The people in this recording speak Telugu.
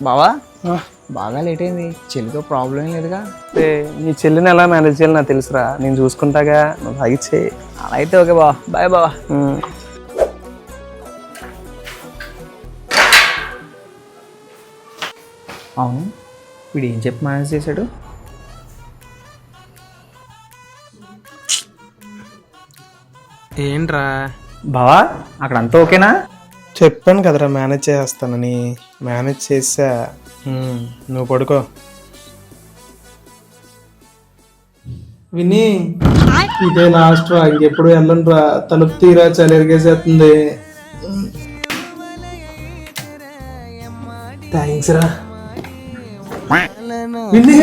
బావా బాగా లేట్ అయింది. చెల్లితో ప్రాబ్లం ఏం లేదుగా? నీ చెల్లిని ఎలా మేనేజ్ చేయాలి నాకు తెలుసురా, నేను చూసుకుంటాగా, నువ్వు ఆగిచ్చే. అలా అయితే ఓకే బావా, బాయ్ బావా. అవును, వీడు ఏం చెప్పి మేనేజ్ చేశాడు? ఏంట్రా బావా అక్కడ అంతా ఓకేనా? చెప్పాను కదరా మేనేజ్ చేస్తానని, మేనేజ్ చేసా. నువ్వు పడుకో. విని ఇదే లాస్ట్ రా, ఇంకెప్పుడు వెళ్ళను రా. తలుపు తీరా చలి ఎరిగేసేస్తుంది. థ్యాంక్స్ రా విని.